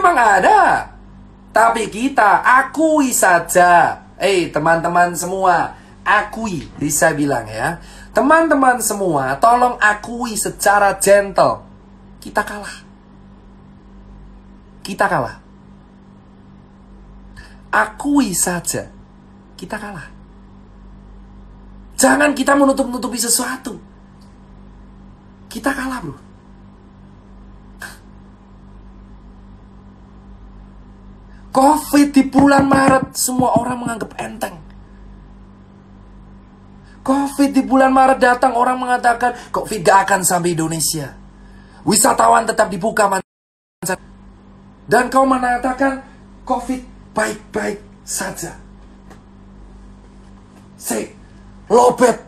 memang ada. Tapi kita akui saja. Teman-teman semua, akui. Bisa bilang ya. Teman-teman semua, tolong akui secara gentle. Kita kalah. Kita kalah. Akui saja. Kita kalah. Jangan kita menutup-nutupi sesuatu. Kita kalah, bro. Covid di bulan Maret, semua orang menganggap enteng. Covid di bulan Maret datang, orang mengatakan Covid gak akan sampai Indonesia. Wisatawan tetap dibuka. Dan kau mengatakan Covid baik-baik saja. Lobet.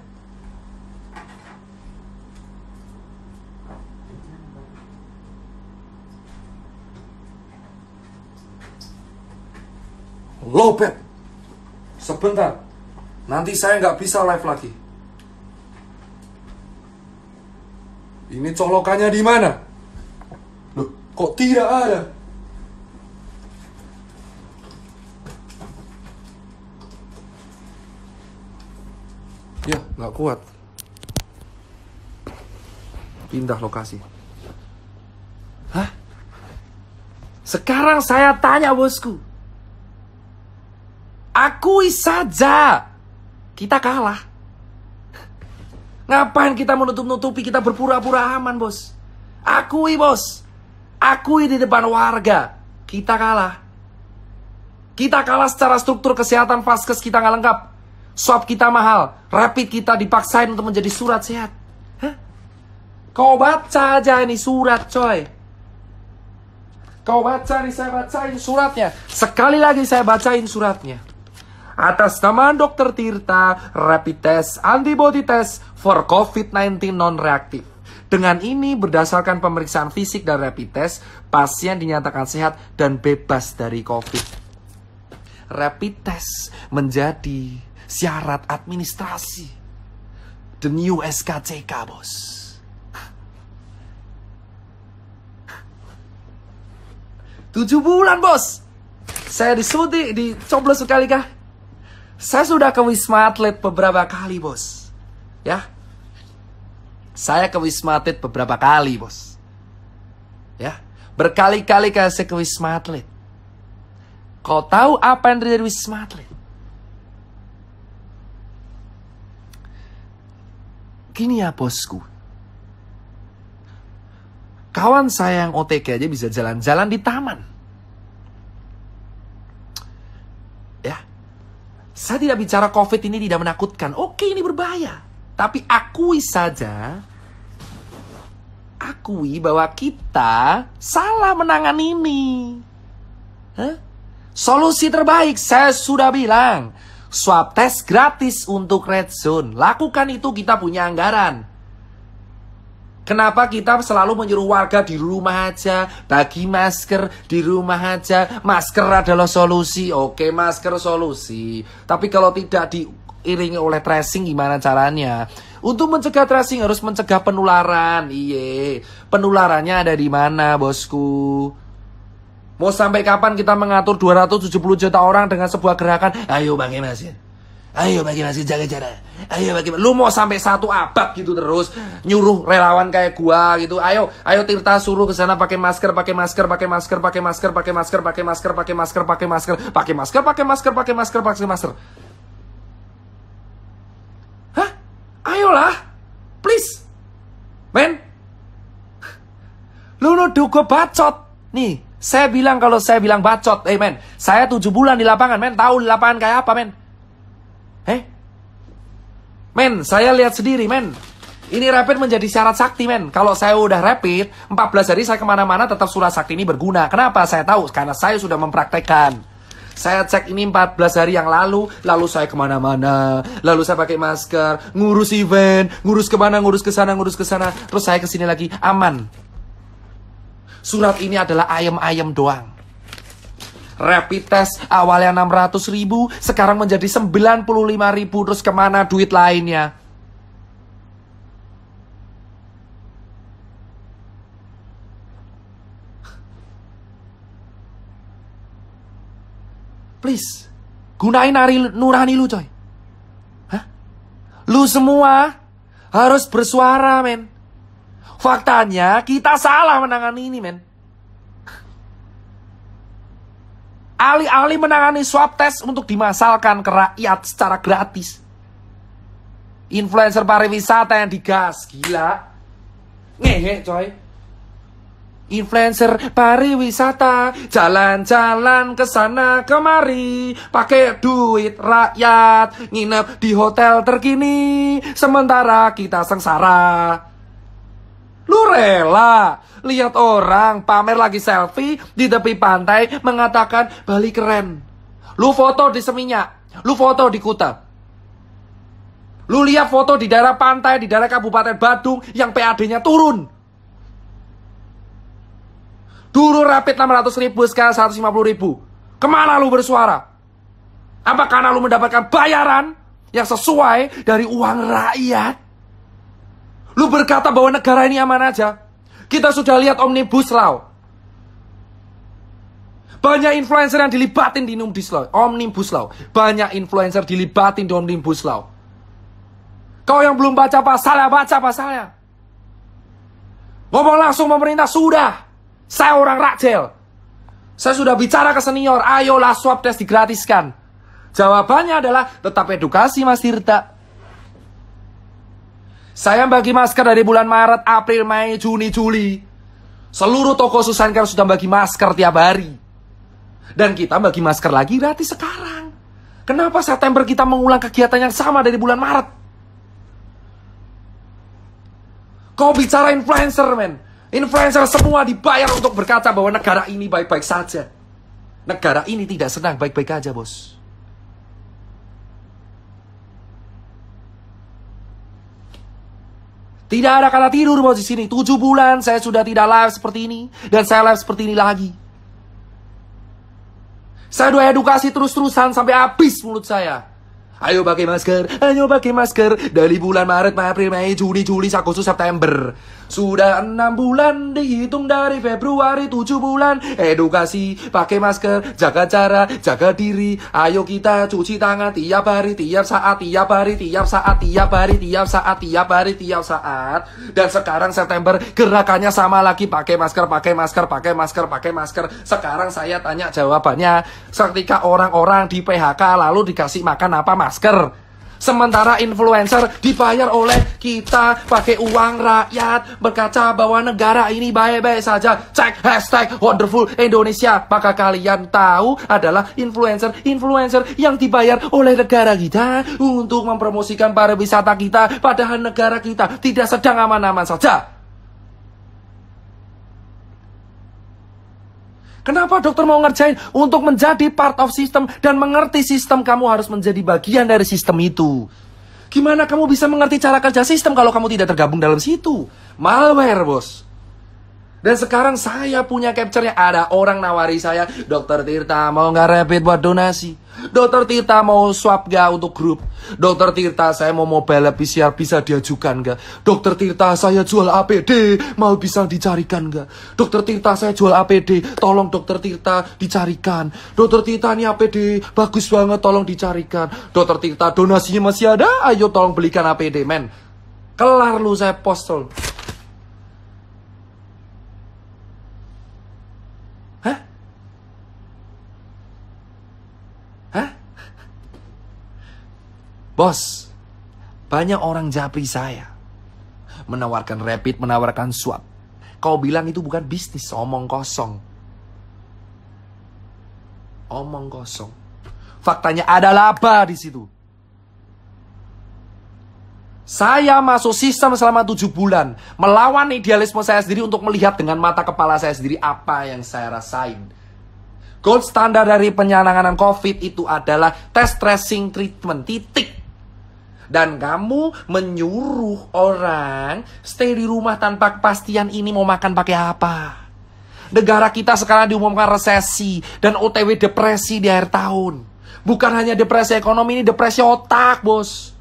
Lobet. Sebentar. Nanti saya nggak bisa live lagi. Ini colokannya di mana? Loh, kok tidak ada? Ya, nggak kuat. Pindah lokasi. Hah? Sekarang saya tanya, bosku. Akui saja. Kita kalah. Ngapain kita menutup-nutupi, kita berpura-pura aman, bos? Akui, bos. Akui di depan warga. Kita kalah. Kita kalah secara struktur kesehatan, vaskes kita nggak lengkap. Swab kita mahal. Rapid kita dipaksain untuk menjadi surat sehat. Hah? Kau baca aja ini surat, coy. Kau baca nih, saya bacain suratnya. Sekali lagi saya bacain suratnya. Atas nama Dr. Tirta, rapid test, antibody test for COVID-19 non-reaktif. Dengan ini, berdasarkan pemeriksaan fisik dan rapid test, pasien dinyatakan sehat dan bebas dari COVID. Rapid test menjadi syarat administrasi. The new SKCK, bos. Tujuh bulan, bos. Saya disuntik, dicoblos sekali kah? Saya sudah ke Wisma Atlet beberapa kali, bos. Ya. Saya ke Wisma Atlet beberapa kali, bos. Ya. Berkali-kali saya ke Wisma Atlet. Kau tahu apa yang terjadi di Wisma Atlet? Gini ya, bosku. Kawan saya yang OTG aja bisa jalan-jalan di taman. Ya. Saya tidak bicara COVID ini tidak menakutkan. Oke, ini berbahaya. Tapi akui saja. Akui bahwa kita salah menangani ini. Hah? Solusi terbaik, saya sudah bilang. Swab test gratis untuk red zone. Lakukan itu, kita punya anggaran. Kenapa kita selalu menyuruh warga di rumah aja, bagi masker di rumah aja, masker adalah solusi. Oke, masker solusi. Tapi kalau tidak diiringi oleh tracing gimana caranya? Untuk mencegah tracing harus mencegah penularan. Iye, penularannya ada di mana, bosku? Mau sampai kapan kita mengatur 270 juta orang dengan sebuah gerakan? Ayo bagi masker. Ayo bagi masker, jaga jarak. Ayo bagi masker. Lu mau sampai 1 abad gitu terus nyuruh relawan kayak gua gitu. Ayo Tirta suruh ke sana pakai masker, pakai masker, pakai masker, pakai masker, pakai masker, pakai masker, pakai masker, pakai masker, pakai masker, pakai masker, pakai masker, pakai masker. Hah? Ayolah. Please. Men. Lu nuduh gua bacot. Nih, saya bilang kalau saya bilang bacot. Men, saya 7 bulan di lapangan, men. Tahu di lapangan kayak apa, men? Men, saya lihat sendiri, men. Ini rapid menjadi syarat sakti, men. Kalau saya udah rapid, 14 hari saya kemana-mana tetap surat sakti ini berguna. Kenapa? Saya tahu, karena saya sudah mempraktekkan. Saya cek ini 14 hari yang lalu saya kemana-mana. Lalu saya pakai masker, ngurus event, ngurus kemana, ngurus ke sana, terus saya kesini lagi, aman. Surat ini adalah ayam-ayam doang. Rapid test awalnya 600.000, sekarang menjadi 95.000, terus kemana duit lainnya? Please, gunain nurani lu coy. Hah? Lu semua harus bersuara, men. Faktanya kita salah menangani ini, men. Alih-alih menangani swab test untuk dimasalkan ke rakyat secara gratis. Influencer pariwisata yang digas, gila. Ngehe coy. Influencer pariwisata jalan-jalan ke sana kemari, pakai duit rakyat, nginep di hotel terkini, sementara kita sengsara. Lu rela lihat orang pamer lagi selfie di tepi pantai mengatakan Bali keren. Lu foto di Seminyak, lu foto di Kuta. Lu lihat foto di daerah pantai, di daerah Kabupaten Badung yang PAD-nya turun. Dulu rapid 600.000, sekarang 150.000. Kemana lu bersuara? Apa karena lu mendapatkan bayaran yang sesuai dari uang rakyat? Lu berkata bahwa negara ini aman aja. Kita sudah lihat Omnibus Law. Banyak influencer yang dilibatin di Omnibus Law. Banyak influencer dilibatin di Omnibus Law. Kau yang belum baca pasalnya, baca pasalnya. Ngomong langsung pemerintah, sudah. Saya orang Rakjel. Saya sudah bicara ke senior, ayolah swab test digratiskan. Jawabannya adalah tetap edukasi, Mas Tirta. Saya bagi masker dari bulan Maret, April, Mei, Juni, Juli. Seluruh toko Susankar sudah bagi masker tiap hari. Dan kita bagi masker lagi gratis sekarang. Kenapa September kita mengulang kegiatan yang sama dari bulan Maret? Kau bicara influencer, men. Influencer semua dibayar untuk berkata bahwa negara ini baik-baik saja. Negara ini tidak senang baik-baik aja, bos. Tidak ada kata tidur, bos, di sini. 7 bulan saya sudah tidak live seperti ini. Dan saya live seperti ini lagi. Saya udah edukasi terus-terusan sampai habis mulut saya. Ayo pakai masker, ayo pakai masker. Dari bulan Maret, April, Mei, Juni, Juli, Agustus, September. Sudah 6 bulan, dihitung dari Februari 7 bulan. Edukasi, pakai masker, jaga jarak, jaga diri. Ayo kita cuci tangan tiap hari, tiap saat, tiap hari, tiap saat, tiap hari, tiap saat, tiap hari, tiap saat. Dan sekarang September gerakannya sama lagi, pakai masker, pakai masker, pakai masker, pakai masker. Sekarang saya tanya jawabannya. Ketika orang-orang di PHK lalu dikasih makan apa? Masker. Sementara influencer dibayar oleh kita pakai uang rakyat, berkaca bahwa negara ini baik-baik saja. Cek hashtag wonderful Indonesia. Maka kalian tahu adalah influencer yang dibayar oleh negara kita untuk mempromosikan pariwisata kita, padahal negara kita tidak sedang aman-aman saja. Kenapa dokter mau ngerjain? Untuk menjadi part of system dan mengerti sistem, kamu harus menjadi bagian dari sistem itu. Gimana kamu bisa mengerti cara kerja sistem kalau kamu tidak tergabung dalam situ? Malware, bos. Dan sekarang saya punya capture-nya. Ada orang nawari saya, Dokter Tirta mau nggak rapid buat donasi? Dokter Tirta mau swab nggak untuk grup? Dokter Tirta saya mau mobile PCR bisa diajukan nggak? Dokter Tirta saya jual APD, mau bisa dicarikan nggak? Dokter Tirta saya jual APD, tolong Dokter Tirta dicarikan. Dokter Tirta ini APD bagus banget, tolong dicarikan. Dokter Tirta donasinya masih ada, ayo tolong belikan APD, men. Kelar lu saya postal. Bos, banyak orang japri saya. Menawarkan rapid, menawarkan swab. Kau bilang itu bukan bisnis, omong kosong. Omong kosong. Faktanya ada laba di situ. Saya masuk sistem selama 7 bulan. Melawan idealisme saya sendiri untuk melihat dengan mata kepala saya sendiri apa yang saya rasain. Gold standar dari penanganan COVID itu adalah test, tracing, treatment, titik. Dan kamu menyuruh orang stay di rumah tanpa kepastian ini mau makan pakai apa. Negara kita sekarang diumumkan resesi dan OTW depresi di akhir tahun. Bukan hanya depresi ekonomi, ini depresi otak, bos.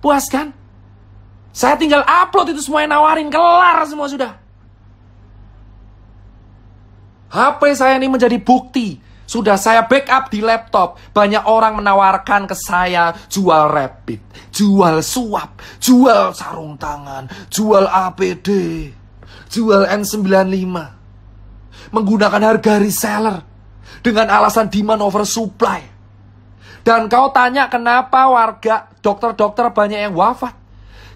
Puas kan? Saya tinggal upload itu semua yang nawarin, kelar semua sudah. HP saya ini menjadi bukti. Sudah saya backup di laptop. Banyak orang menawarkan ke saya jual rapid, jual swab, jual sarung tangan, jual APD, jual N95. Menggunakan harga reseller dengan alasan demand oversupply. Dan kau tanya kenapa warga, dokter-dokter banyak yang wafat.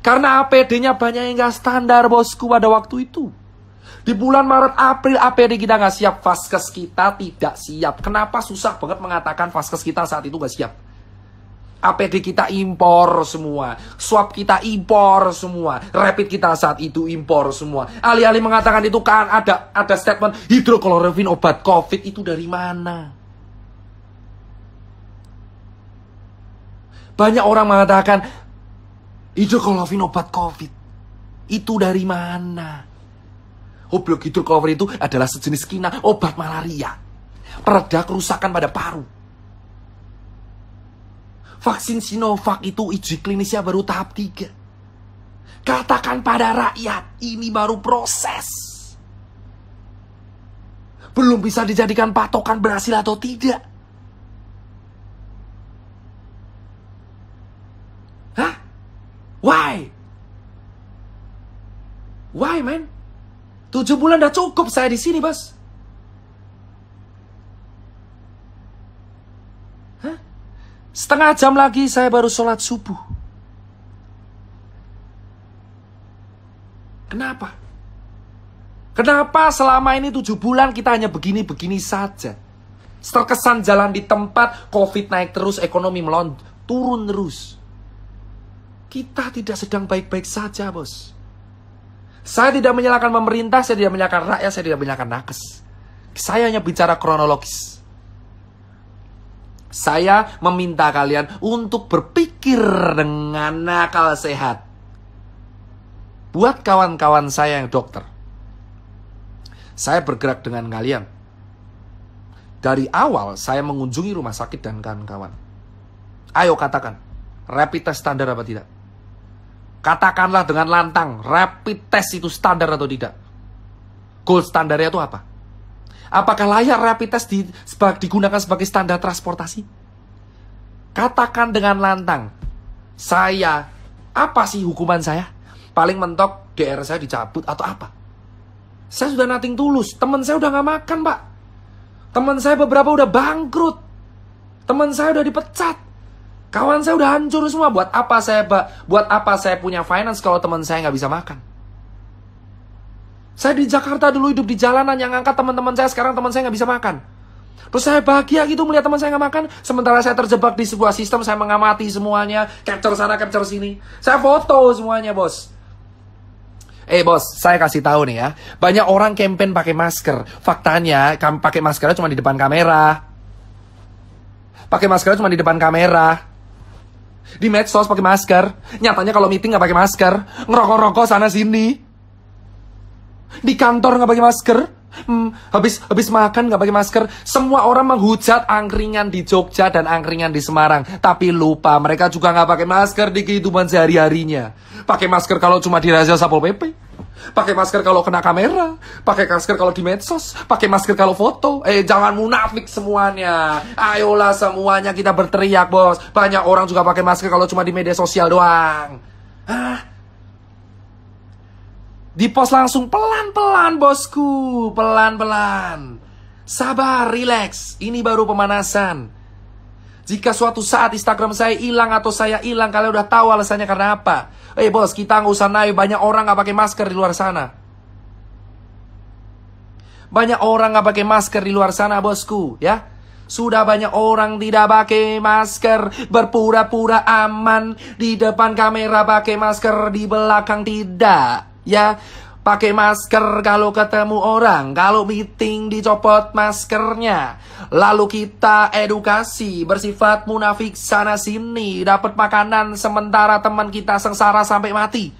Karena APD-nya banyak yang gak standar bosku pada waktu itu. Di bulan Maret, April, APD kita nggak siap. Vaskes kita tidak siap. Kenapa susah banget mengatakan vaskes kita saat itu nggak siap? APD kita impor semua. Swab kita impor semua. Rapid kita saat itu impor semua. Alih-alih mengatakan itu kan ada statement hidrokloroquine obat COVID. Itu dari mana? Banyak orang mengatakan hidrokloroquine obat COVID. Itu dari mana? Goblok, hidrokloroquine itu adalah sejenis kina obat malaria. Pereda kerusakan pada paru. Vaksin Sinovac itu uji klinisnya baru tahap 3. Katakan pada rakyat, ini baru proses. Belum bisa dijadikan patokan berhasil atau tidak. Hah? Why? Why, man? 7 bulan udah cukup saya di sini, bos. Hah? Setengah jam lagi saya baru sholat subuh. Kenapa? Kenapa selama ini 7 bulan kita hanya begini-begini saja? Terkesan jalan di tempat, COVID naik terus, ekonomi turun terus. Kita tidak sedang baik-baik saja, bos. Saya tidak menyalahkan pemerintah, saya tidak menyalahkan rakyat, saya tidak menyalahkan nakes. Saya hanya bicara kronologis. Saya meminta kalian untuk berpikir dengan akal sehat. Buat kawan-kawan saya yang dokter, saya bergerak dengan kalian. Dari awal saya mengunjungi rumah sakit dan kawan-kawan. Ayo katakan, rapid test standar apa tidak? Katakanlah dengan lantang, rapid test itu standar atau tidak? Gold standarnya itu apa? Apakah layak rapid test digunakan sebagai standar transportasi? Katakan dengan lantang, apa sih hukuman saya? Paling mentok DR saya dicabut atau apa? Saya sudah nothing tulus, teman saya udah gak makan, Pak. Teman saya beberapa udah bangkrut. Teman saya udah dipecat. Kawan saya udah hancur semua. Buat apa saya punya finance kalau teman saya nggak bisa makan? Saya di Jakarta dulu hidup di jalanan, yang ngangkat teman-teman saya, sekarang teman saya nggak bisa makan. Terus saya bahagia gitu melihat teman saya nggak makan, sementara saya terjebak di sebuah sistem, saya mengamati semuanya, capture sana, capture sini. Saya foto semuanya, bos. Bos, saya kasih tahu nih ya. Banyak orang campaign pakai masker. Faktanya, pakai maskernya cuma di depan kamera. Pakai maskernya cuma di depan kamera. Di medsos pakai masker. Nyatanya kalau meeting nggak pakai masker. Ngerokok-rokok sana sini. Di kantor nggak pakai masker. Habis makan nggak pakai masker. Semua orang menghujat angkringan di Jogja dan angkringan di Semarang. Tapi lupa mereka juga nggak pakai masker di kehidupan sehari-harinya. Pakai masker kalau cuma di razia Satpol PP. Pakai masker kalau kena kamera. Pakai masker kalau di medsos. Pakai masker kalau foto. Jangan munafik semuanya. Ayolah semuanya kita berteriak, bos. Banyak orang juga pakai masker kalau cuma di media sosial doang. Hah? Di post langsung pelan-pelan, bosku. Pelan-pelan. Sabar, relax. Ini baru pemanasan. Jika suatu saat Instagram saya hilang atau saya hilang, kalian udah tahu alasannya karena apa. Bos, kita nggak usah naik. Banyak orang nggak pakai masker di luar sana. Banyak orang nggak pakai masker di luar sana, bosku. Ya, sudah banyak orang tidak pakai masker, berpura-pura aman di depan kamera pakai masker, di belakang tidak. Ya, pakai masker kalau ketemu orang, kalau meeting dicopot maskernya. Lalu kita edukasi bersifat munafik sana sini, dapat makanan sementara teman kita sengsara sampai mati.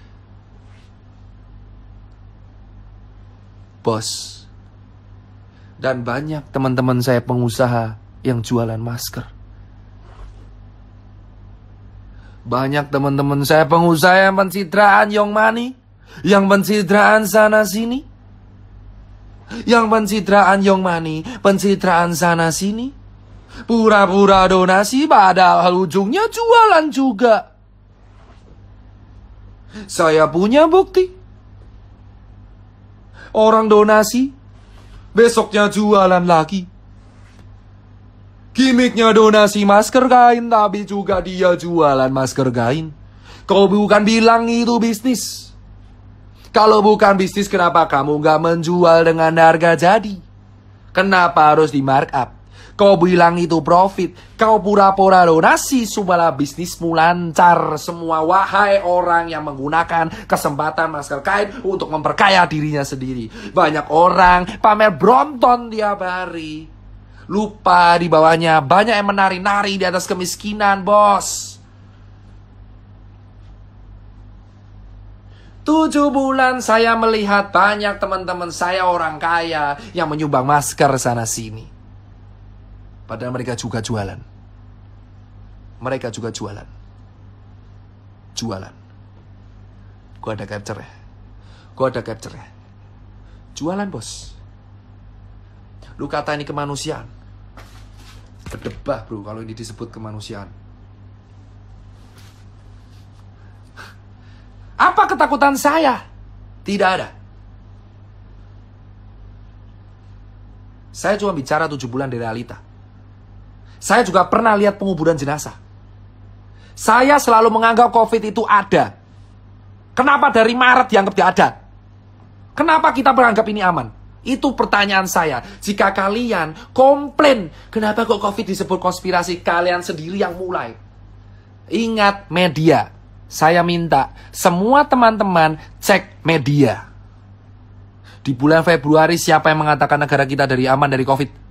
Bos, dan banyak teman-teman saya pengusaha yang jualan masker. Banyak teman-teman saya pengusaha yang pencitraan Young Money, yang pencitraan sana sini, yang pencitraan Young Money, pencitraan sana sini, pura-pura donasi padahal ujungnya jualan juga. Saya punya bukti. Orang donasi, besoknya jualan lagi. Gimiknya donasi masker kain, tapi juga dia jualan masker kain. Kau bukan bilang itu bisnis. Kalau bukan bisnis, kenapa kamu gak menjual dengan harga jadi? Kenapa harus di markup? Kau bilang itu profit. Kau pura-pura donasi supaya bisnismu lancar semua. Wahai orang yang menggunakan kesempatan masker kain untuk memperkaya dirinya sendiri. Banyak orang pamer Brompton tiap hari. Lupa di bawahnya banyak yang menari-nari di atas kemiskinan, bos. 7 bulan saya melihat banyak teman-teman saya orang kaya yang menyumbang masker sana sini. Padahal mereka juga jualan. Mereka juga jualan. Jualan. Gua ada capture ya. Gua ada capture ya. Jualan, bos. Lu kata ini kemanusiaan. Berdebah, bro, kalau ini disebut kemanusiaan. Apa ketakutan saya? Tidak ada. Saya cuma bicara 7 bulan dari realita. Saya juga pernah lihat penguburan jenazah. Saya selalu menganggap COVID itu ada. Kenapa dari Maret dianggap tidak ada? Kenapa kita menganggap ini aman? Itu pertanyaan saya. Jika kalian komplain, kenapa kok COVID disebut konspirasi? Kalian sendiri yang mulai. Ingat media. Saya minta semua teman-teman cek media. Di bulan Februari siapa yang mengatakan negara kita aman dari COVID?